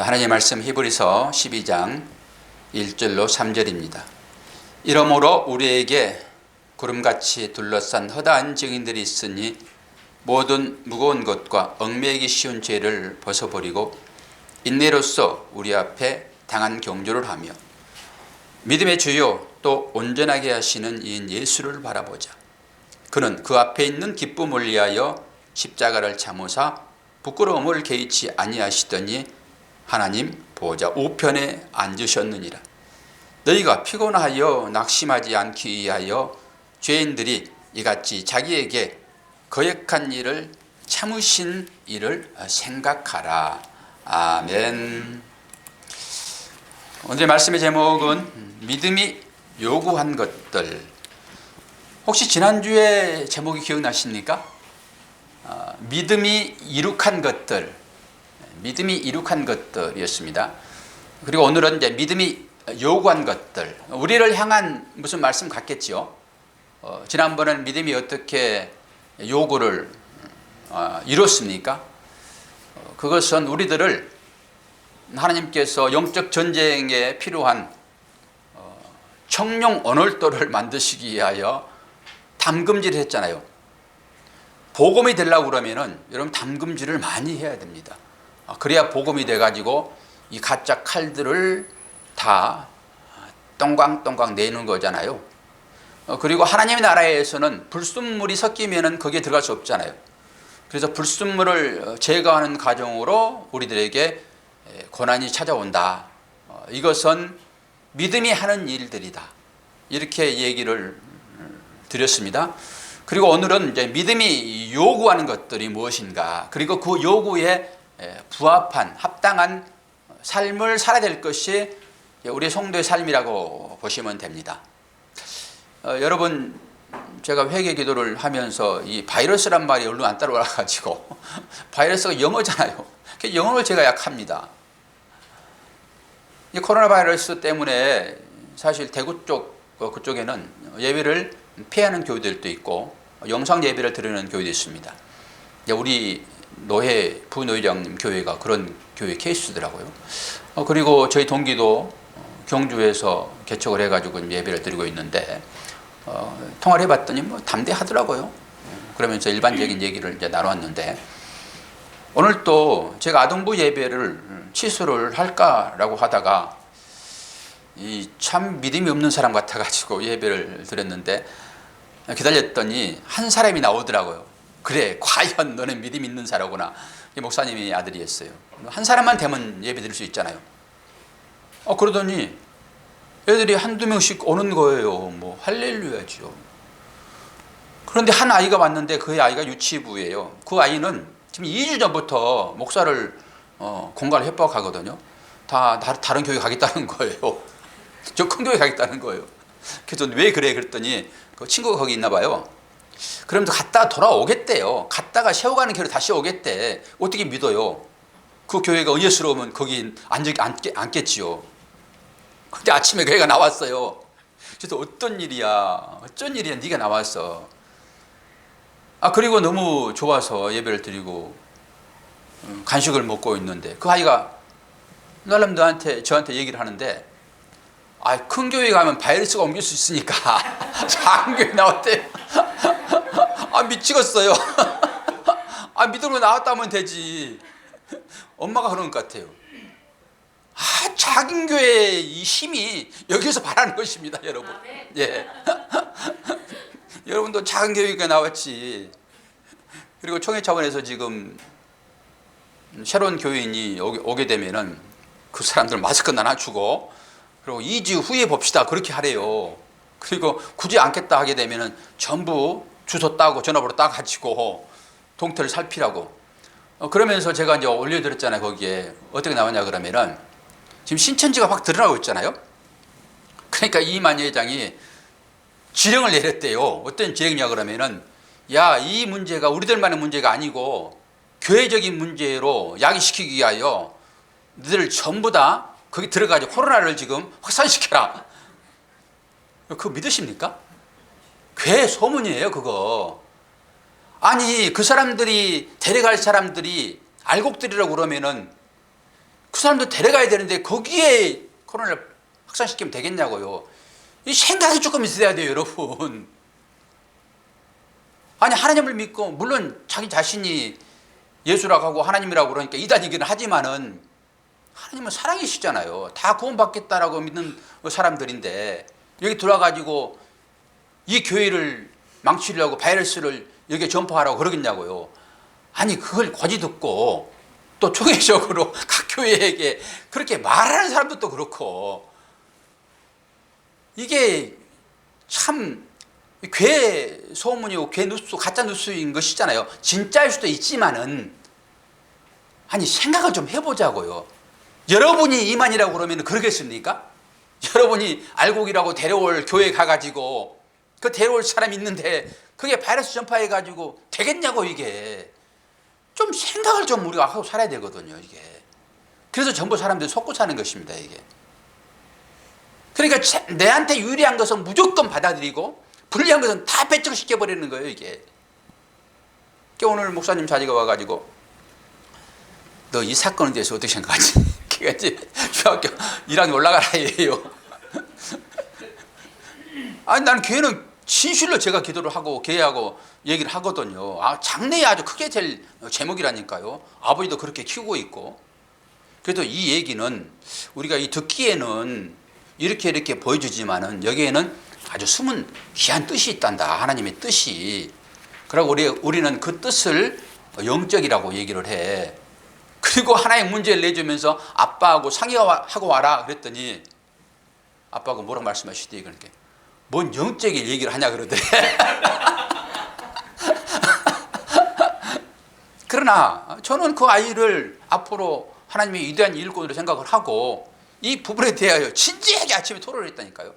하나님의 말씀 히브리서 12장 1절로 3절입니다. 이러므로 우리에게 구름같이 둘러싼 허다한 증인들이 있으니 모든 무거운 것과 얽매이기 쉬운 죄를 벗어버리고 인내로써 우리 앞에 당한 경주를 하며 믿음의 주요 또 온전하게 하시는 이인 예수를 바라보자. 그는 그 앞에 있는 기쁨을 위하여 십자가를 참으사 부끄러움을 개의치 아니하시더니 하나님 보좌 우편에 앉으셨느니라. 너희가 피곤하여 낙심하지 않기 위하여 죄인들이 이같이 자기에게 거역한 일을 참으신 일을 생각하라. 아멘. 오늘의 말씀의 제목은 믿음이 요구한 것들. 혹시 지난주에 제목이 기억나십니까? 믿음이 이룩한 것들, 믿음이 이룩한 것들이었습니다. 그리고 오늘은 이제 믿음이 요구한 것들, 우리를 향한 무슨 말씀 같겠지요. 지난번에는 믿음이 어떻게 요구를 이뤘습니까? 그것은 우리들을 하나님께서 영적 전쟁에 필요한 청룡 언월도를 만드시기 위하여 담금질을 했잖아요. 복음이 되려고 그러면은 여러분 담금질을 많이 해야 됩니다. 그래야 복음이 돼가지고 이 가짜 칼들을 다 똥광똥광 내는 거잖아요. 그리고 하나님의 나라에서는 불순물이 섞이면은 거기에 들어갈 수 없잖아요. 그래서 불순물을 제거하는 과정으로 우리들에게 고난이 찾아온다. 이것은 믿음이 하는 일들이다. 이렇게 얘기를 드렸습니다. 그리고 오늘은 이제 믿음이 요구하는 것들이 무엇인가, 그리고 그 요구에 부합한 합당한 삶을 살아야 될 것이 우리 성도의 삶이라고 보시면 됩니다. 여러분, 제가 회개 기도를 하면서 이 바이러스란 말이 얼른 안 따라와 가지고 바이러스가 영어잖아요. 영어를 제가 약합니다. 이 코로나 바이러스 때문에 사실 대구 쪽 그쪽에는 예배를 피하는 교회들도 있고 영상 예배를 드리는 교회도 있습니다. 우리 노회 부노회장님 교회가 그런 교회 케이스더라고요. 그리고 저희 동기도 경주에서 개척을 해가지고 예배를 드리고 있는데 통화를 해봤더니 뭐 담대하더라고요. 그러면서 일반적인 얘기를 이제 나눴는데, 오늘 또 제가 아동부 예배를 취소를 할까라고 하다가 참 믿음이 없는 사람 같아가지고 예배를 드렸는데 기다렸더니 한 사람이 나오더라고요. 그래, 과연 너는 믿음 있는 사람이구나. 목사님이 아들이었어요. 한 사람만 되면 예배 드릴 수 있잖아요. 그러더니 애들이 한두 명씩 오는 거예요. 뭐 할렐루야죠. 그런데 한 아이가 왔는데 그 아이가 유치부예요. 그 아이는 지금 2주 전부터 목사를 공갈 협박하거든요. 다 다른 교회 가겠다는 거예요. 저 큰 교회 가겠다는 거예요. 그래서 왜 그래 그랬더니 그 친구가 거기 있나 봐요. 그러면서 갔다가 돌아오겠대요. 갔다가 세워가는 교회로 다시 오겠대. 어떻게 믿어요? 그 교회가 은혜스러우면 거기 앉겠지요. 근데 아침에 그 애가 나왔어요. 그래서 어쩐 일이야 네가 나왔어. 그리고 너무 좋아서 예배를 드리고 간식을 먹고 있는데 그 아이가 나름 저한테 얘기를 하는데, 큰 교회 가면 바이러스가 옮길 수 있으니까 작은 교회 나왔대요. 미치겠어요. 믿음으로 나왔다면 되지. 엄마가 그런 것 같아요. 작은 교회의 이 힘이 여기서 바라는 것입니다, 여러분. 예. 여러분도 작은 교회가 나왔지. 그리고 총회 차원에서 지금 새로운 교인이 오게 되면은 그 사람들 마스크 나눠주고, 그리고 2주 후에 봅시다, 그렇게 하래요. 그리고 굳이 않겠다 하게 되면은 전부 주소 따고 전화번호 따가지고 동태를 살피라고. 그러면서 제가 이제 올려드렸잖아요. 거기에 어떻게 나왔냐 그러면은 지금 신천지가 확 드러나고 있잖아요. 그러니까 이만희 회장이 지령을 내렸대요. 어떤 지령이냐 그러면은, 이 문제가 우리들만의 문제가 아니고 교회적인 문제로 야기시키기 위하여 너희들 전부 다 거기 들어가지고 코로나를 지금 확산시켜라. 그거 믿으십니까? 괴 소문이에요, 그거. 그 사람들이 데려갈 사람들이 알곡들이라고 그러면은 그 사람도 데려가야 되는데 거기에 코로나를 확산시키면 되겠냐고요. 이 생각이 조금 있어야 돼요, 여러분. 아니, 하나님을 믿고 물론 자기 자신이 예수라고 하고 하나님이라고 그러니까 이단이기는 하지만은 하나님은 사랑이시잖아요. 다 구원받겠다라고 믿는 사람들인데 여기 들어와가지고 이 교회를 망치려고 바이러스를 여기에 전파하라고 그러겠냐고요. 아니, 그걸 거지 듣고 또 총회적으로 각 교회에게 그렇게 말하는 사람도 그렇고, 이게 참 괴 소문이고 괴 뉴스, 가짜 뉴스인 것이잖아요. 진짜일 수도 있지만은, 아니, 생각을 좀 해보자고요. 여러분이 이만이라고 그러면 그러겠습니까? 여러분이 알곡이라고 데려올 교회 가가지고 그 데려올 사람이 있는데 그게 바이러스 전파해가지고 되겠냐고. 이게 좀 생각을 좀 우리가 하고 살아야 되거든요. 이게 그래서 전부 사람들이 속고 사는 것입니다. 이게 그러니까 내한테 유리한 것은 무조건 받아들이고 불리한 것은 다 배척시켜버리는 거예요. 이게 오늘 목사님 자리가 와가지고 너 이 사건에 대해서 어떻게 생각하지? 그게 이제 중학교 1학년 올라가라 해요. 아니, 나는 교회는 진실로 제가 기도를 하고 교회하고 얘기를 하거든요. 장래에 아주 크게 될 제목이라니까요. 아버지도 그렇게 키우고 있고. 그래도 이 얘기는 우리가 듣기에는 이렇게 보여주지만은 여기에는 아주 숨은 귀한 뜻이 있단다. 하나님의 뜻이. 그리고 우리는 그 뜻을 영적이라고 얘기를 해. 그리고 하나의 문제를 내주면서 아빠하고 상의하고 와라 그랬더니 아빠가 뭐라고 말씀하시더니 그렇게 뭔 영적인 얘기를 하냐 그러더래. 그러나 저는 그 아이를 앞으로 하나님의 위대한 일꾼으로 생각을 하고 이 부분에 대하여 진지하게 아침에 토론을 했다니까요.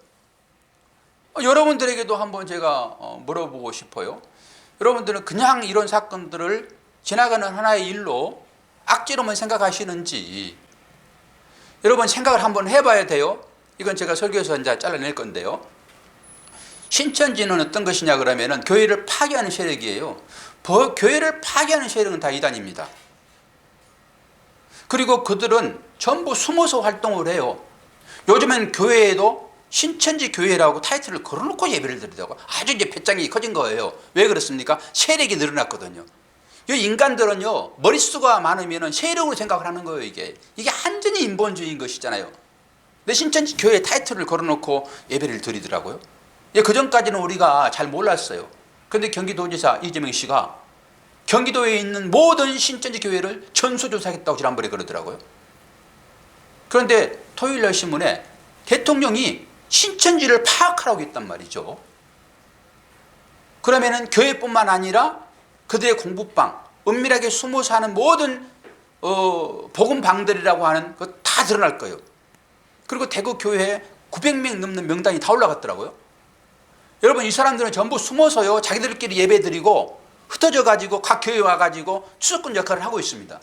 여러분들에게도 한번 제가 물어보고 싶어요. 여러분들은 그냥 이런 사건들을 지나가는 하나의 일로 악재로만 생각하시는지 여러분 생각을 한번 해봐야 돼요. 이건 제가 설교에서 이제 잘라낼 건데요. 신천지는 어떤 것이냐 그러면은 교회를 파괴하는 세력이에요. 교회를 파괴하는 세력은 다 이단입니다. 그리고 그들은 전부 숨어서 활동을 해요. 요즘엔 교회에도 신천지 교회라고 타이틀을 걸어놓고 예배를 드리다고 아주 이제 배짱이 커진 거예요. 왜 그렇습니까? 세력이 늘어났거든요. 이 인간들은요, 머릿수가 많으면 세력으로 생각을 하는 거예요. 이게 완전히 인본주의인 것이잖아요. 근데 신천지 교회 타이틀을 걸어놓고 예배를 드리더라고요. 그 전까지는 우리가 잘 몰랐어요. 그런데 경기도지사 이재명 씨가 경기도에 있는 모든 신천지 교회를 전수조사하겠다고 지난번에 그러더라고요. 그런데 토요일날 신문에 대통령이 신천지를 파악하라고 했단 말이죠. 그러면은 교회뿐만 아니라 그들의 공부방, 은밀하게 숨어 사는 모든 복음방들이라고 하는 거 다 드러날 거예요. 그리고 대구 교회에 900명 넘는 명단이 다 올라갔더라고요. 여러분, 이 사람들은 전부 숨어서요 자기들끼리 예배드리고 흩어져 가지고 각 교회 와가지고 추적꾼 역할을 하고 있습니다.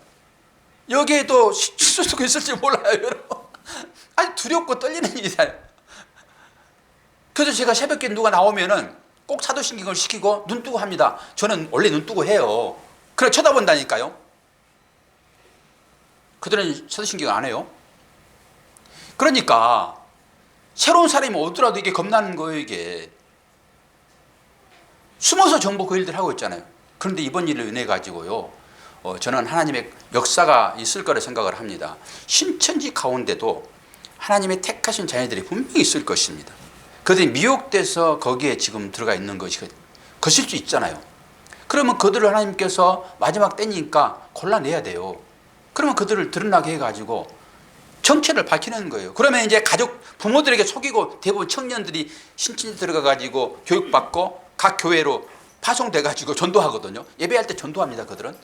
여기에도 실수가 있을지 몰라요, 여러분. 아니, 두렵고 떨리는 일이잖아요. 그래서 제가 새벽에 누가 나오면은 꼭 사도신경을 시키고 눈 뜨고 합니다. 저는 원래 눈 뜨고 해요. 그래 쳐다본다니까요. 그들은 사도신경을 안 해요. 그러니까 새로운 사람이 오더라도 이게 겁나는 거예요. 이게 숨어서 정보 그 일들 하고 있잖아요. 그런데 이번 일을 인해 가지고요, 저는 하나님의 역사가 있을 거라 생각을 합니다. 신천지 가운데도 하나님의 택하신 자녀들이 분명히 있을 것입니다. 그들이 미혹돼서 거기에 지금 들어가 있는 것이 것일 수 있잖아요. 그러면 그들을 하나님께서 마지막 때니까 골라내야 돼요. 그러면 그들을 드러나게 해가지고 정체를 밝히는 거예요. 그러면 이제 가족, 부모들에게 속이고 대부분 청년들이 신천지 들어가가지고 교육받고 각 교회로 파송돼가지고 전도하거든요. 예배할 때 전도합니다. 그들은.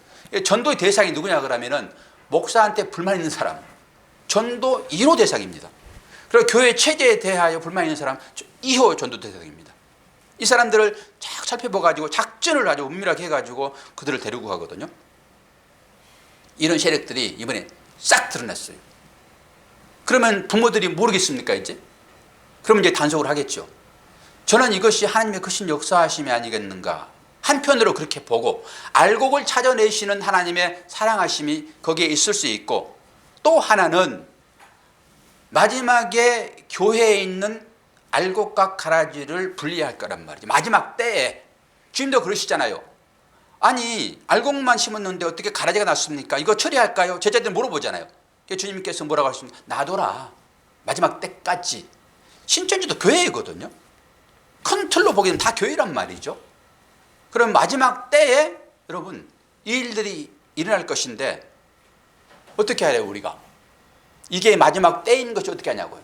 전도의 대상이 누구냐 그러면은 목사한테 불만 있는 사람, 전도 1호 대상입니다. 그리고 교회 체제에 대하여 불만 있는 사람 2호 전도 대상입니다. 이 사람들을 쫙 살펴봐가지고 작전을 아주 은밀하게 해가지고 그들을 데리고 가거든요. 이런 세력들이 이번에 싹 드러났어요. 그러면 부모들이 모르겠습니까 이제? 그러면 이제 단속을 하겠죠. 저는 이것이 하나님의 크신 역사하심이 아니겠는가. 한편으로 그렇게 보고 알곡을 찾아내시는 하나님의 사랑하심이 거기에 있을 수 있고, 또 하나는 마지막에 교회에 있는 알곡과 가라지를 분리할 거란 말이죠. 마지막 때에. 주님도 그러시잖아요. 아니 알곡만 심었는데 어떻게 가라지가 났습니까? 이거 처리할까요? 제자들 물어보잖아요. 주님께서 뭐라고 하십니까? 놔둬라. 마지막 때까지. 신천지도 교회이거든요. 큰 틀로 보기에는 다 교회란 말이죠. 그럼 마지막 때에 여러분 이 일들이 일어날 것인데 어떻게 해야 해요 우리가? 이게 마지막 때인 것이 어떻게 하냐고요.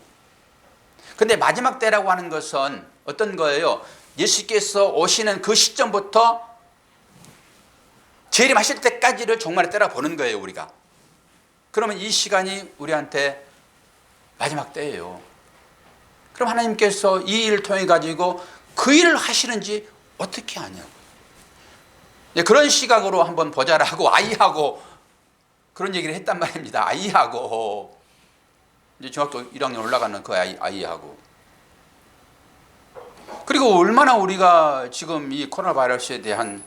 근데 마지막 때라고 하는 것은 어떤 거예요? 예수께서 오시는 그 시점부터 재림하실 때까지를 종말의 때라 보는 거예요 우리가. 그러면 이 시간이 우리한테 마지막 때예요. 그럼 하나님께서 이 일을 통해 가지고 그 일을 하시는지 어떻게 아냐고. 그런 시각으로 한번 보자라고 아이하고 그런 얘기를 했단 말입니다. 아이하고 이제 중학교 1학년 올라가는 그 아이하고. 그리고 얼마나 우리가 지금 이 코로나 바이러스에 대한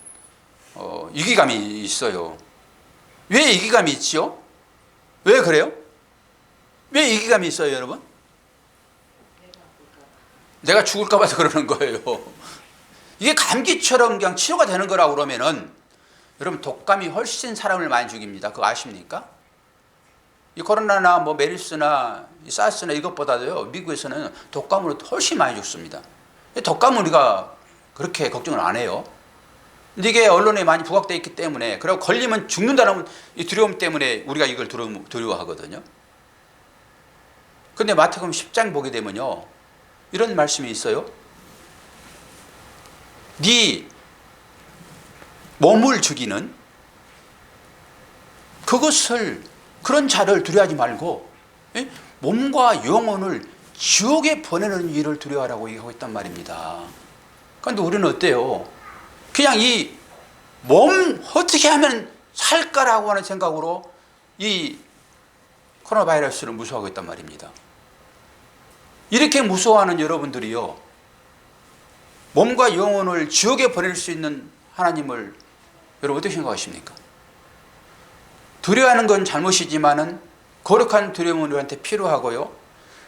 위기감이 있어요. 왜 위기감이 있지요? 왜 그래요? 왜 위기감이 있어요 여러분? 내가 죽을까 봐서 그러는 거예요. 이게 감기처럼 그냥 치료가 되는 거라고 그러면은 여러분 독감이 훨씬 사람을 많이 죽입니다. 그거 아십니까? 이 코로나나 뭐 메르스나 사스나 이것보다도요 미국에서는 독감으로 훨씬 많이 죽습니다. 독감은 우리가 그렇게 걱정을 안 해요. 근데 이게 언론에 많이 부각되어 있기 때문에, 그리고 걸리면 죽는다는 이 두려움 때문에 우리가 이걸 두려워하거든요. 근데 마태복음 10장 보게 되면요 이런 말씀이 있어요. 네 몸을 죽이는 그런 자를 두려워하지 말고 몸과 영혼을 지옥에 보내는 일을 두려워하라고 얘기하고 있단 말입니다. 그런데 우리는 어때요? 그냥 이 몸 어떻게 하면 살까라고 하는 생각으로 이 코로나 바이러스를 무서워하고 있단 말입니다. 이렇게 무서워하는 여러분들이요 몸과 영혼을 지옥에 보낼 수 있는 하나님을 여러분 어떻게 생각하십니까? 두려워하는 건 잘못이지만은 거룩한 두려움은 우리한테 필요하고요.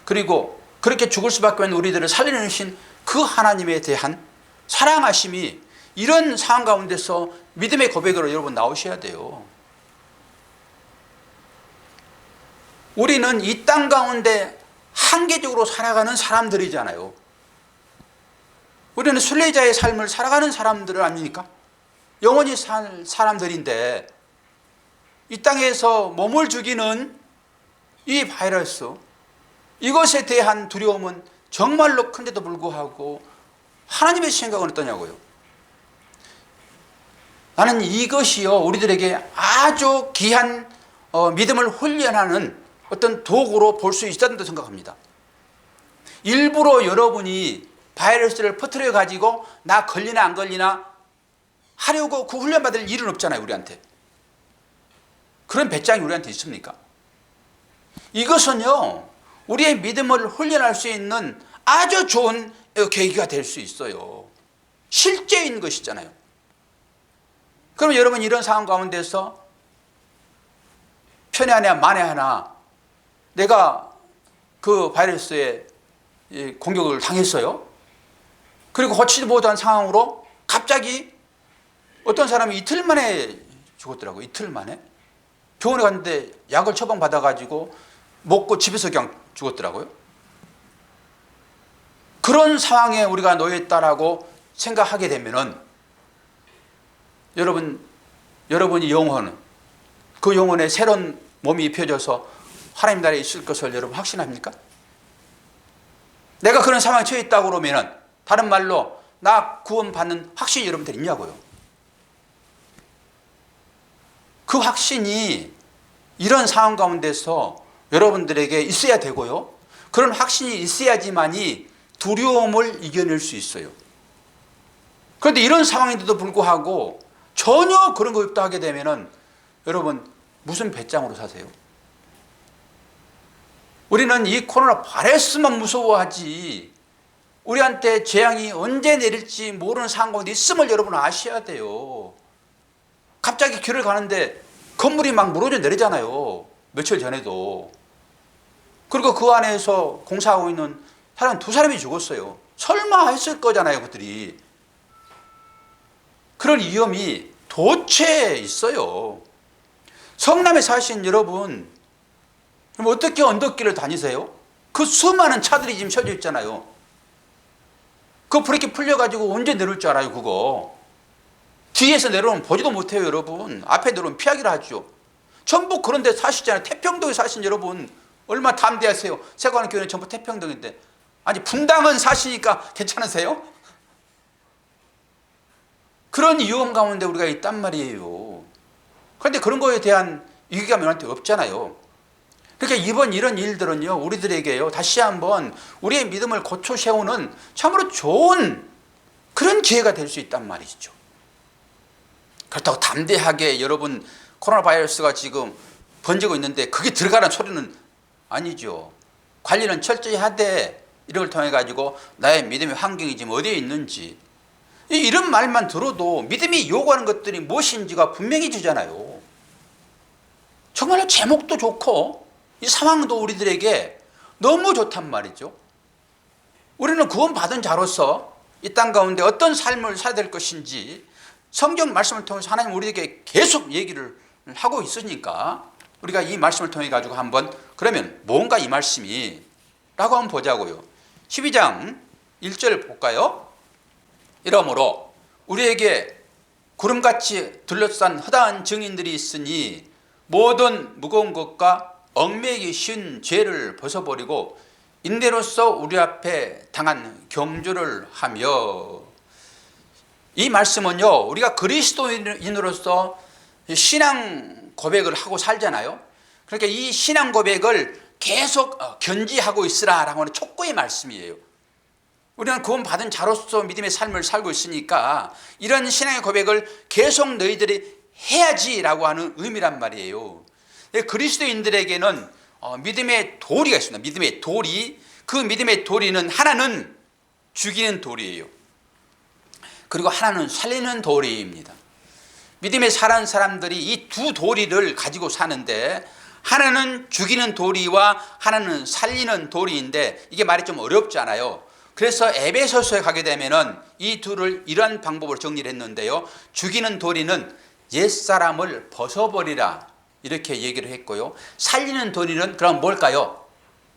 그리고 그렇게 죽을 수밖에 없는 우리들을 살려내신 그 하나님에 대한 사랑하심이 이런 상황 가운데서 믿음의 고백으로 여러분 나오셔야 돼요. 우리는 이 땅 가운데 한계적으로 살아가는 사람들이잖아요. 우리는 순례자의 삶을 살아가는 사람들 아닙니까? 영원히 살 사람들인데 이 땅에서 몸을 죽이는 이 바이러스, 이것에 대한 두려움은 정말로 큰데도 불구하고 하나님의 생각은 어떠냐고요. 나는 이것이요 우리들에게 아주 귀한 믿음을 훈련하는 어떤 도구로 볼 수 있다고 생각합니다. 일부러 여러분이 바이러스를 퍼뜨려 가지고 나 걸리나 안 걸리나 하려고 그 훈련 받을 일은 없잖아요 우리한테. 그런 배짱이 우리한테 있습니까? 이것은요 우리의 믿음을 훈련할 수 있는 아주 좋은 계기가 될 수 있어요. 실제인 것이잖아요. 그럼 여러분 이런 상황 가운데서 편에 하나 만에 하나 내가 그 바이러스에 공격을 당했어요. 그리고 고치지 못한 상황으로 갑자기 어떤 사람이 이틀 만에 죽었더라고요. 이틀 만에. 병원에 갔는데 약을 처방받아가지고 먹고 집에서 그냥 죽었더라고요. 그런 상황에 우리가 놓여있다라고 생각하게 되면은 여러분이 그 영혼에 새로운 몸이 입혀져서 하나님 나라에 있을 것을 여러분 확신합니까? 내가 그런 상황에 처해 있다고 그러면은 다른 말로 나 구원받는 확신이 여러분들 있냐고요. 그 확신이 이런 상황 가운데서 여러분들에게 있어야 되고요. 그런 확신이 있어야지만이 두려움을 이겨낼 수 있어요. 그런데 이런 상황인데도 불구하고 전혀 그런 거 없다 하게 되면은 여러분 무슨 배짱으로 사세요? 우리는 이 코로나 바이러스만 무서워하지 우리한테 재앙이 언제 내릴지 모르는 상황 가운데 있음을 여러분 아셔야 돼요. 갑자기 길을 가는데 건물이 막 무너져 내리잖아요. 며칠 전에도. 그리고 그 안에서 공사하고 있는 사람 두 사람이 죽었어요. 설마 했을 거잖아요, 그들이. 그런 위험이 도처에 있어요. 성남에 사신 여러분, 그럼 어떻게 언덕길을 다니세요? 그 수많은 차들이 지금 서져 있잖아요. 그 브레이크 풀려가지고 언제 내려올 줄 알아요, 그거. 뒤에서 내려오면 보지도 못해요, 여러분. 앞에 내려오면 피하기를 하죠. 전부 그런 데 사시잖아요. 태평동에 사신 여러분, 얼마나 담대하세요. 세관의 교회는 전부 태평동인데. 아니, 분당은 사시니까 괜찮으세요? 그런 위험 가운데 우리가 있단 말이에요. 그런데 그런 거에 대한 위기감이 우리한테 없잖아요. 그러니까 이번 이런 일들은요, 우리들에게요, 다시 한번 우리의 믿음을 고쳐 세우는 참으로 좋은 그런 기회가 될 수 있단 말이죠. 그렇다고 담대하게 여러분 코로나 바이러스가 지금 번지고 있는데 그게 들어가는 소리는 아니죠. 관리는 철저히 하되 이런 걸 통해 가지고 나의 믿음의 환경이 지금 어디에 있는지 이런 말만 들어도 믿음이 요구하는 것들이 무엇인지가 분명히 주잖아요. 정말로 제목도 좋고 이 상황도 우리들에게 너무 좋단 말이죠. 우리는 구원받은 자로서 이 땅 가운데 어떤 삶을 살아야 될 것인지 성경 말씀을 통해서 하나님 우리에게 계속 얘기를 하고 있으니까 우리가 이 말씀을 통해 가지고 한번 그러면 뭔가 이 말씀이 라고 한번 보자고요. 12장 1절 볼까요? 이러므로 우리에게 구름같이 둘러싼 허다한 증인들이 있으니 모든 무거운 것과 얽매이기 쉬운 죄를 벗어버리고 인내로서 우리 앞에 당한 경주를 하며. 이 말씀은요, 우리가 그리스도인으로서 신앙 고백을 하고 살잖아요. 그러니까 이 신앙 고백을 계속 견지하고 있으라라고 하는 촉구의 말씀이에요. 우리는 구원받은 자로서 믿음의 삶을 살고 있으니까 이런 신앙의 고백을 계속 너희들이 해야지라고 하는 의미란 말이에요. 그리스도인들에게는 믿음의 도리가 있습니다. 믿음의 도리. 그 믿음의 도리는 하나는 죽이는 도리예요. 그리고 하나는 살리는 도리입니다. 믿음에 사는 사람들이 이 두 도리를 가지고 사는데 하나는 죽이는 도리와 하나는 살리는 도리인데 이게 말이 좀 어렵잖아요. 그래서 에베소서에 가게 되면은 이 둘을 이런 방법으로 정리를 했는데요. 죽이는 도리는 옛사람을 벗어버리라 이렇게 얘기를 했고요. 살리는 도리는 그럼 뭘까요?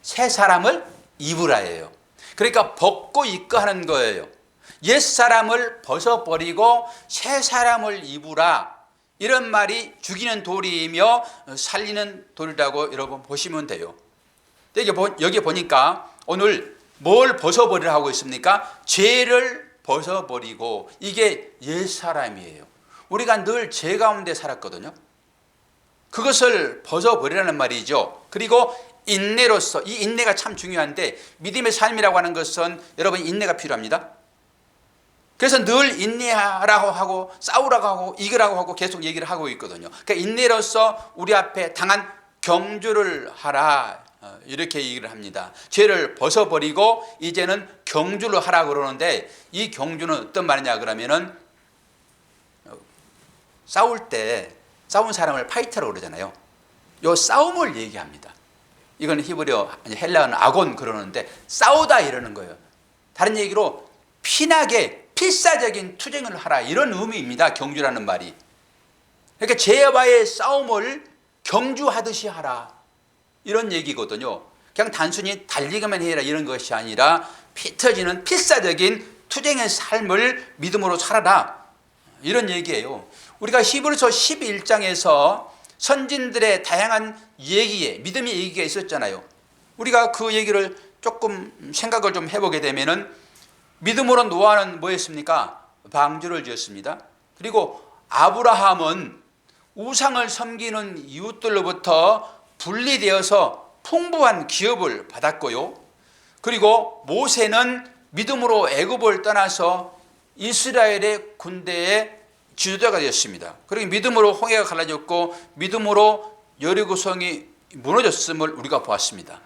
새 사람을 입으라예요. 그러니까 벗고 입고 하는 거예요. 옛사람을 벗어버리고 새 사람을 입으라. 이런 말이 죽이는 도리이며 살리는 도리라고 여러분 보시면 돼요. 여기 보니까 오늘 뭘 벗어버리라 하고 있습니까? 죄를 벗어버리고. 이게 옛사람이에요. 우리가 늘 죄 가운데 살았거든요. 그것을 벗어버리라는 말이죠. 그리고 인내로서, 이 인내가 참 중요한데 믿음의 삶이라고 하는 것은 여러분 인내가 필요합니다. 그래서 늘 인내하라고 하고 싸우라고 하고 이기라고 하고 계속 얘기를 하고 있거든요. 그러니까 인내로서 우리 앞에 당한 경주를 하라 이렇게 얘기를 합니다. 죄를 벗어버리고 이제는 경주를 하라 그러는데 이 경주는 어떤 말이냐 그러면은 싸울 때 싸운 사람을 파이터라고 그러잖아요. 요 싸움을 얘기합니다. 이건 히브리어 헬라어는 아곤 그러는데 싸우다 이러는 거예요. 다른 얘기로 피나게 필사적인 투쟁을 하라 이런 의미입니다. 경주라는 말이. 그러니까 죄와의 싸움을 경주하듯이 하라 이런 얘기거든요. 그냥 단순히 달리기만 해라 이런 것이 아니라 피 터지는 필사적인 투쟁의 삶을 믿음으로 살아라 이런 얘기예요. 우리가 히브리서 11장에서 선진들의 다양한 얘기에 믿음의 얘기가 있었잖아요. 우리가 그 얘기를 조금 생각을 좀 해보게 되면은 믿음으로 노아는 뭐했습니까? 방주를 지었습니다. 그리고 아브라함은 우상을 섬기는 이웃들로부터 분리되어서 풍부한 기업을 받았고요. 그리고 모세는 믿음으로 애굽을 떠나서 이스라엘의 군대의 지도자가 되었습니다. 그리고 믿음으로 홍해가 갈라졌고 믿음으로 여리고성이 무너졌음을 우리가 보았습니다.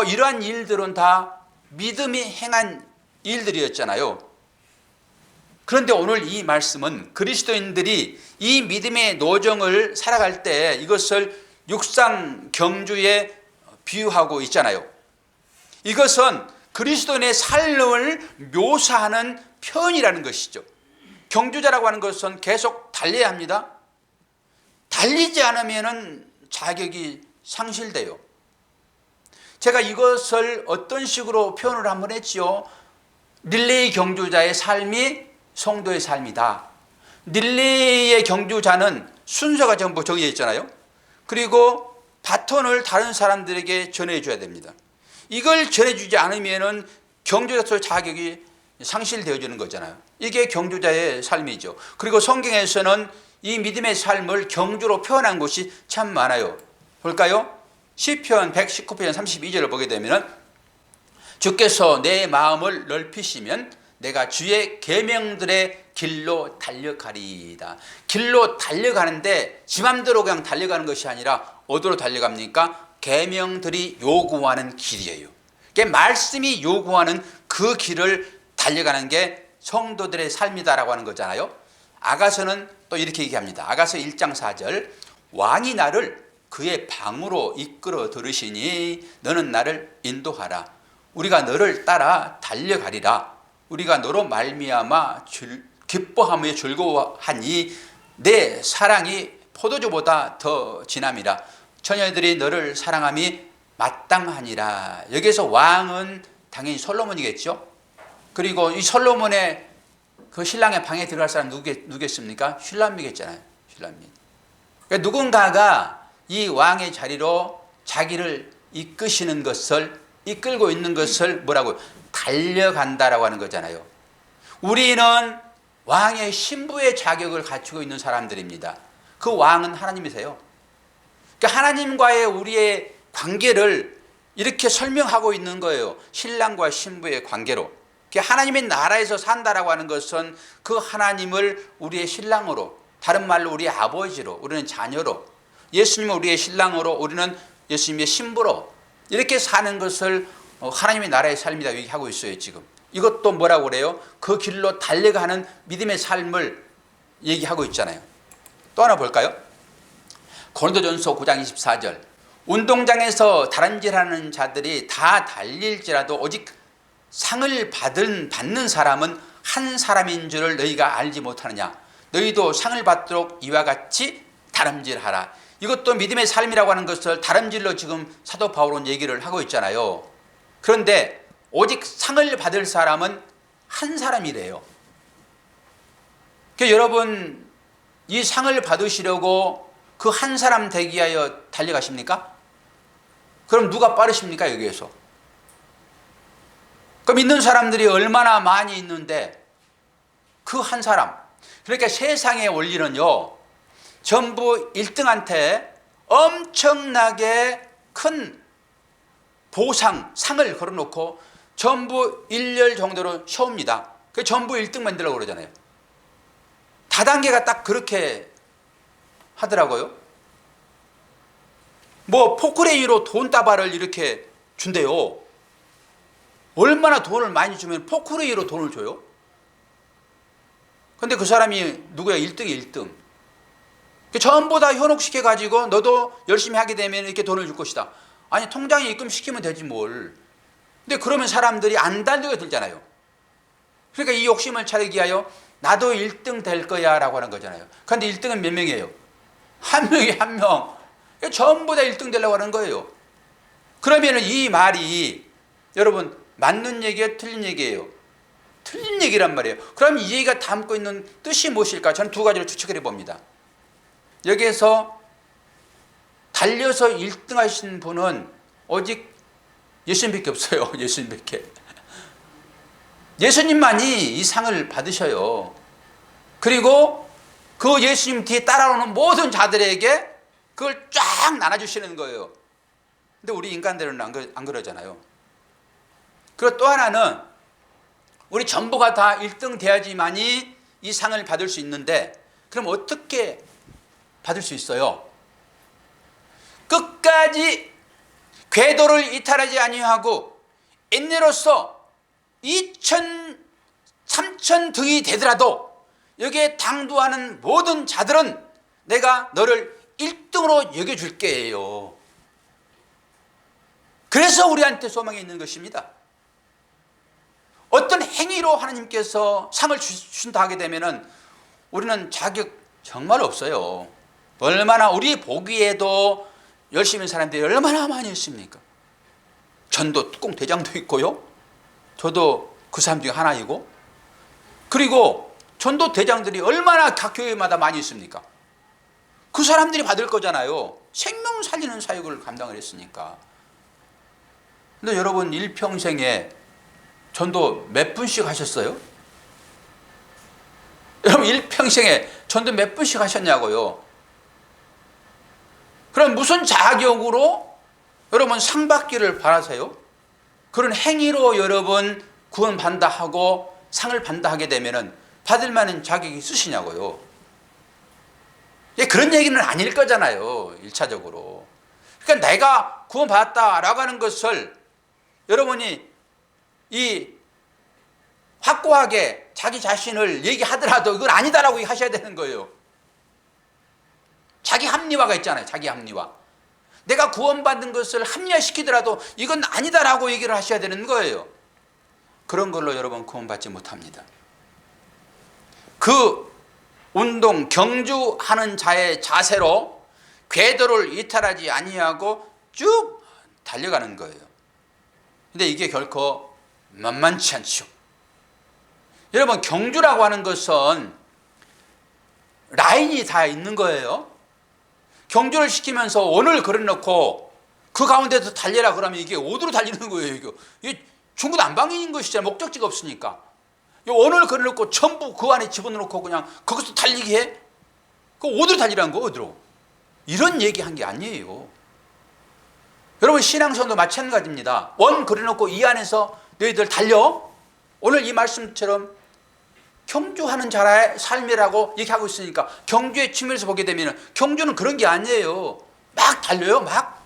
이러한 일들은 다 믿음이 행한 일들이었잖아요. 그런데 오늘 이 말씀은 그리스도인들이 이 믿음의 노정을 살아갈 때 이것을 육상 경주에 비유하고 있잖아요. 이것은 그리스도인의 삶을 묘사하는 표현이라는 것이죠. 경주자라고 하는 것은 계속 달려야 합니다. 달리지 않으면 자격이 상실돼요. 제가 이것을 어떤 식으로 표현을 한번 했지요. 릴레이 경주자의 삶이 성도의 삶이다. 릴레이의 경주자는 순서가 전부 정해져 있잖아요. 그리고 바톤을 다른 사람들에게 전해줘야 됩니다. 이걸 전해주지 않으면 경주자로서의 자격이 상실되어지는 거잖아요. 이게 경주자의 삶이죠. 그리고 성경에서는 이 믿음의 삶을 경주로 표현한 곳이 참 많아요. 볼까요? 시편 119편 32절을 보게 되면 주께서 내 마음을 넓히시면 내가 주의 계명들의 길로 달려가리이다. 길로 달려가는데 지 맘대로 그냥 달려가는 것이 아니라 어디로 달려갑니까? 계명들이 요구하는 길이에요. 그러니까 말씀이 요구하는 그 길을 달려가는 게 성도들의 삶이다라고 하는 거잖아요. 아가서는 또 이렇게 얘기합니다. 아가서 1장 4절 왕이 나를 그의 방으로 이끌어 들으시니 너는 나를 인도하라. 우리가 너를 따라 달려가리라. 우리가 너로 말미암아 기뻐하며 즐거워하니 내 사랑이 포도주보다 더 진함이라. 처녀들이 너를 사랑함이 마땅하니라. 여기서 왕은 당연히 솔로몬이겠죠. 그리고 이 솔로몬의 그 신랑의 방에 들어갈 사람 누구겠습니까? 슐람미겠잖아요. 슐람미. 그러니까 누군가가 이 왕의 자리로 자기를 이끄시는 것을, 이끌고 있는 것을 뭐라고 달려간다라고 하는 거잖아요. 우리는 왕의 신부의 자격을 갖추고 있는 사람들입니다. 그 왕은 하나님이세요. 그러니까 하나님과의 우리의 관계를 이렇게 설명하고 있는 거예요. 신랑과 신부의 관계로. 하나님의 나라에서 산다라고 하는 것은 그 하나님을 우리의 신랑으로, 다른 말로 우리의 아버지로, 우리는 자녀로, 예수님은 우리의 신랑으로, 우리는 예수님의 신부로 이렇게 사는 것을 하나님의 나라의 삶이다 얘기하고 있어요. 지금 이것도 뭐라고 그래요? 그 길로 달려가는 믿음의 삶을 얘기하고 있잖아요. 또 하나 볼까요? 고린도전서 9장 24절 운동장에서 다람질하는 자들이 다 달릴지라도 오직 상을 받는 사람은 한 사람인 줄을 너희가 알지 못하느냐. 너희도 상을 받도록 이와 같이 다름질하라. 이것도 믿음의 삶이라고 하는 것을 다름질로 지금 사도 바울은 얘기를 하고 있잖아요. 그런데 오직 상을 받을 사람은 한 사람이래요. 그러니까 여러분 이 상을 받으시려고 그 한 사람 되기 위하여 달려가십니까? 그럼 누가 빠르십니까? 여기에서. 그럼 있는 사람들이 얼마나 많이 있는데 그 한 사람. 그러니까 세상의 원리는요, 전부 1등한테 엄청나게 큰 보상, 상을 걸어놓고 전부 1열 정도로 세웁니다. 그 전부 1등 만들려고 그러잖아요. 다단계가 딱 그렇게 하더라고요. 뭐 포크레인으로 돈다발을 이렇게 준대요. 얼마나 돈을 많이 주면 포크레인으로 돈을 줘요? 근데 그 사람이 누구야? 1등이 1등. 전부 다 현혹시켜가지고 너도 열심히 하게 되면 이렇게 돈을 줄 것이다. 아니 통장에 입금시키면 되지 뭘. 근데 그러면 사람들이 안 달려가 들잖아요. 그러니까 이 욕심을 차리기 위하여 나도 1등 될 거야 라고 하는 거잖아요. 그런데 1등은 몇 명이에요? 한 명이 한 명. 전부 다 1등 되려고 하는 거예요. 그러면 이 말이 여러분 맞는 얘기예요? 틀린 얘기예요? 틀린 얘기란 말이에요. 그럼 이 얘기가 담고 있는 뜻이 무엇일까? 저는 두 가지를 추측을 해봅니다. 여기에서 달려서 1등 하신 분은 오직 예수님밖에 없어요. 예수님밖에. 예수님만이 이 상을 받으셔요. 그리고 그 예수님 뒤에 따라오는 모든 자들에게 그걸 쫙 나눠주시는 거예요. 근데 우리 인간들은 안 그러잖아요. 그리고 또 하나는 우리 전부가 다 1등 돼야지만이 이 상을 받을 수 있는데 그럼 어떻게 받을 수 있어요? 끝까지 궤도를 이탈하지 아니하고 인내로서 2천, 3천 등이 되더라도 여기에 당도하는 모든 자들은 내가 너를 1등으로 여겨줄게요. 그래서 우리한테 소망이 있는 것입니다. 어떤 행위로 하나님께서 상을 주신다 하게 되면은 우리는 자격 정말 없어요. 얼마나 우리 보기에도 열심히 사는데 얼마나 많이 있습니까? 전도 특공 대장도 있고요. 저도 그 사람 중에 하나이고, 그리고 전도 대장들이 얼마나 각 교회마다 많이 있습니까? 그 사람들이 받을 거잖아요. 생명 살리는 사역을 감당을 했으니까. 근데 여러분 일평생에 전도 몇 분씩 하셨어요? 여러분 일평생에 전도 몇 분씩 하셨냐고요? 그럼 무슨 자격으로 여러분 상 받기를 바라세요? 그런 행위로 여러분 구원받는다 하고 상을 받는다 하게 되면은 받을 만한 자격이 있으시냐고요? 그런 얘기는 아닐 거잖아요. 1차적으로. 그러니까 내가 구원받았다라고 하는 것을 여러분이 이 확고하게 자기 자신을 얘기하더라도 이건 아니다라고 하셔야 되는 거예요. 자기 합리화가 있잖아요. 자기 합리화. 내가 구원받은 것을 합리화시키더라도 이건 아니다라고 얘기를 하셔야 되는 거예요. 그런 걸로 여러분 구원받지 못합니다. 그 운동 경주하는 자의 자세로 궤도를 이탈하지 아니하고 쭉 달려가는 거예요. 근데 이게 결코 만만치 않죠. 여러분 경주라고 하는 것은 라인이 다 있는 거예요. 경주를 시키면서 원을 그려놓고 그 가운데서 달려라 그러면 이게 어디로 달리는 거예요? 이게 중구난방인 것이잖아요. 목적지가 없으니까. 원을 그려놓고 전부 그 안에 집어넣고 그냥 거기서 달리게 해? 그 어디로 달리라는 거 어디로? 이런 얘기한 게 아니에요. 여러분 신앙생활도 마찬가지입니다. 원 그려놓고 이 안에서 너희들 달려. 오늘 이 말씀처럼 경주하는 자의 삶이라고 얘기하고 있으니까 경주의 측면에서 보게 되면 경주는 그런 게 아니에요. 막 달려요. 막.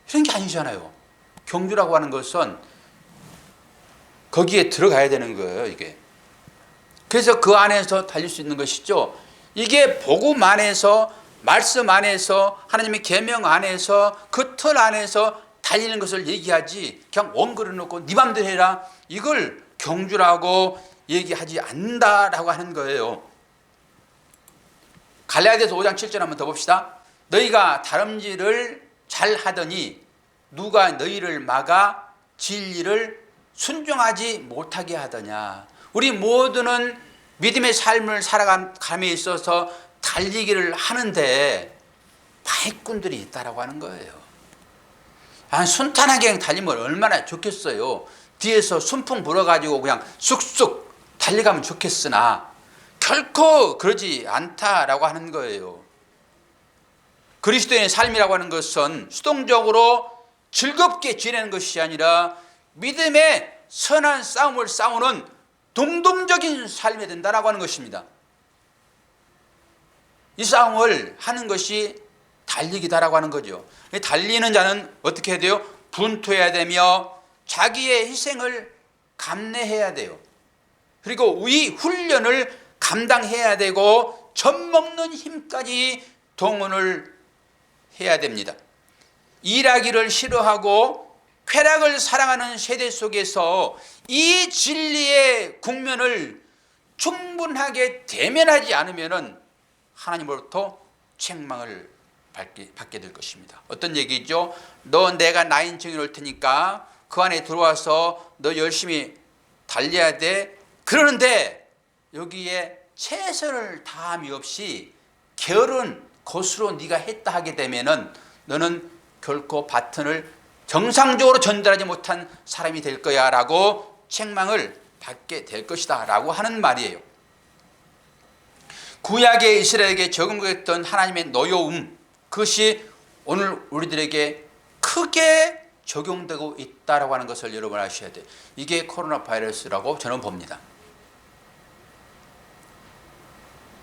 이런 게 아니잖아요. 경주라고 하는 것은 거기에 들어가야 되는 거예요. 이게. 그래서 그 안에서 달릴 수 있는 것이죠. 이게 복음 안에서 말씀 안에서 하나님의 계명 안에서 그 틀 안에서 달리는 것을 얘기하지 그냥 원 그려놓고 네 맘대로 해라 이걸 경주라고 얘기하지 않는다라고 하는 거예요. 갈라디아서 5장 7절 한번 더 봅시다. 너희가 다름질을 잘 하더니 누가 너희를 막아 진리를 순종하지 못하게 하더냐. 우리 모두는 믿음의 삶을 살아감에 있어서 달리기를 하는데 파해꾼들이 있다라고 하는 거예요. 순탄하게 그냥 달리면 얼마나 좋겠어요. 뒤에서 순풍 불어가지고 그냥 쑥쑥 달려가면 좋겠으나 결코 그러지 않다라고 하는 거예요. 그리스도인의 삶이라고 하는 것은 수동적으로 즐겁게 지내는 것이 아니라 믿음의 선한 싸움을 싸우는 동동적인 삶이 된다라고 하는 것입니다. 이 싸움을 하는 것이 달리기다라고 하는 거죠. 달리는 자는 어떻게 해야 돼요? 분투해야 되며 자기의 희생을 감내해야 돼요. 그리고 이 훈련을 감당해야 되고 젖먹는 힘까지 동원을 해야 됩니다. 일하기를 싫어하고 쾌락을 사랑하는 세대 속에서 이 진리의 국면을 충분하게 대면하지 않으면 하나님으로부터 책망을 받게 될 것입니다. 어떤 얘기죠? 너 내가 나 인정해 놓을 테니까 그 안에 들어와서 너 열심히 달려야 돼. 그러는데 여기에 최선을 다함이 없이 게으른 것으로 네가 했다 하게 되면은 너는 결코 바톤을 정상적으로 전달하지 못한 사람이 될 거야 라고 책망을 받게 될 것이다 라고 하는 말이에요. 구약의 이스라엘에게 적용됐던 하나님의 노여움, 그것이 오늘 우리들에게 크게 적용되고 있다라고 하는 것을 여러분 아셔야 돼요. 이게 코로나 바이러스라고 저는 봅니다.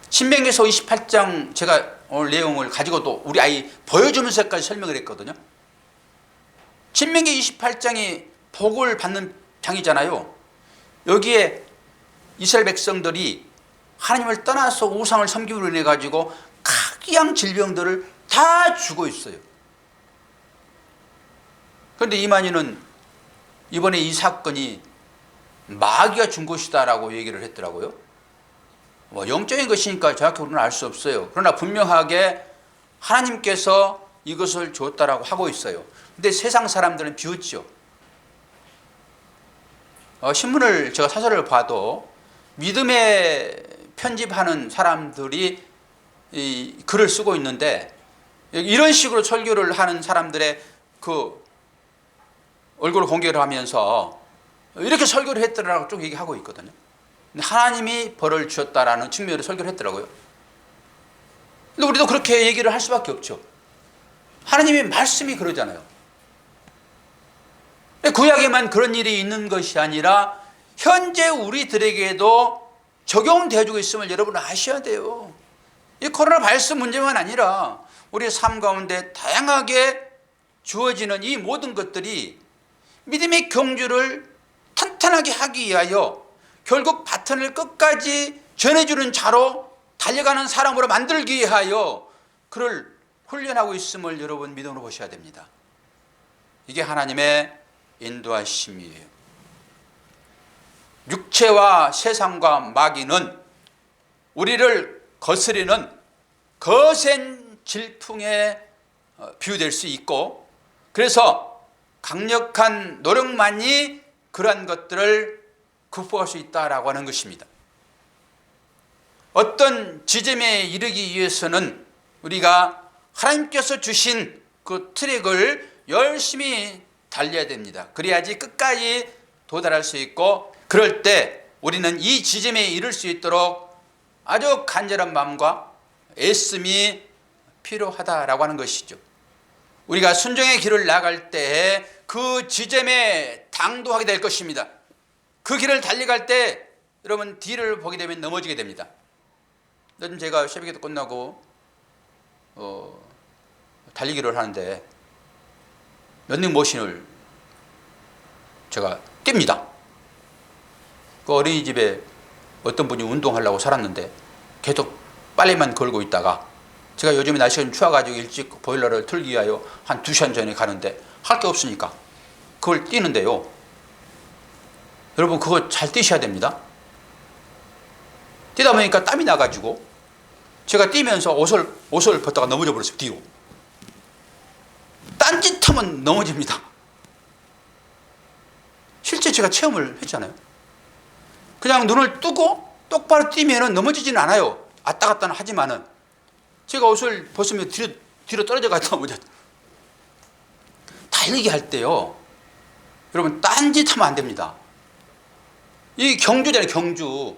신명기서 28장 제가 오늘 내용을 가지고 또 우리 아이 보여주면서까지 설명을 했거든요. 신명기 28장이 복을 받는 장이잖아요. 여기에 이스라엘 백성들이 하나님을 떠나서 우상을 섬기므로 인해 가지고 희귀한 질병들을 다 주고 있어요. 그런데 이만희는 이번에 이 사건이 마귀가 준 것이다라고 얘기를 했더라고요. 뭐 영적인 것이니까 정확히 우리는 알 수 없어요. 그러나 분명하게 하나님께서 이것을 줬다라고 하고 있어요. 근데 세상 사람들은 비웃죠. 신문을 제가 사설을 봐도 믿음에 편집하는 사람들이 이 글을 쓰고 있는데 이런 식으로 설교를 하는 사람들의 그 얼굴을 공개를 하면서 이렇게 설교를 했더라고 쭉 얘기하고 있거든요. 근데 하나님이 벌을 주었다라는 측면으로 설교를 했더라고요. 근데 우리도 그렇게 얘기를 할 수밖에 없죠. 하나님의 말씀이 그러잖아요. 구약에만 그런 일이 있는 것이 아니라 현재 우리들에게도 적용되어지고 있음을 여러분 아셔야 돼요. 이 코로나 바이러스 문제만 아니라 우리의 삶 가운데 다양하게 주어지는 이 모든 것들이 믿음의 경주를 탄탄하게 하기 위하여 결국 바톤을 끝까지 전해주는 자로 달려가는 사람으로 만들기 위하여 그를 훈련하고 있음을 여러분 믿음으로 보셔야 됩니다. 이게 하나님의 인도하심이에요. 육체와 세상과 마귀는 우리를 거스리는 거센 질풍에 비유될 수 있고, 그래서 강력한 노력만이 그러한 것들을 극복할 수 있다라고 하는 것입니다. 어떤 지점에 이르기 위해서는 우리가 하나님께서 주신 그 트랙을 열심히 달려야 됩니다. 그래야지 끝까지 도달할 수 있고, 그럴 때 우리는 이 지점에 이를 수 있도록 아주 간절한 마음과 애씀이 필요하다라고 하는 것이죠. 우리가 순종의 길을 나갈 때 그 지점에 당도하게 될 것입니다. 그 길을 달려갈 때 여러분 뒤를 보게 되면 넘어지게 됩니다. 요즘 제가 새벽에도 끝나고 달리기를 하는데 런닝머신을 제가 뜁니다. 그 어린이집에 어떤 분이 운동하려고 살았는데 계속 빨래만 걸고 있다가 제가 요즘에 날씨가 좀 추워가지고 일찍 보일러를 틀기 위하여 한 2시간 전에 가는데 할 게 없으니까 그걸 뛰는데요. 여러분 그거 잘 뛰셔야 됩니다. 뛰다 보니까 땀이 나가지고 제가 뛰면서 옷을 벗다가 넘어져 버렸어요. 뒤로. 딴짓하면 넘어집니다. 실제 제가 체험을 했잖아요. 그냥 눈을 뜨고 똑바로 뛰면 넘어지지는 않아요. 왔다 갔다 하지만은 제가 옷을 벗으면 뒤로 떨어져 가서 넘어져요. 달리기 할 때요, 여러분 딴짓하면 안 됩니다. 이 경주잖아요. 경주.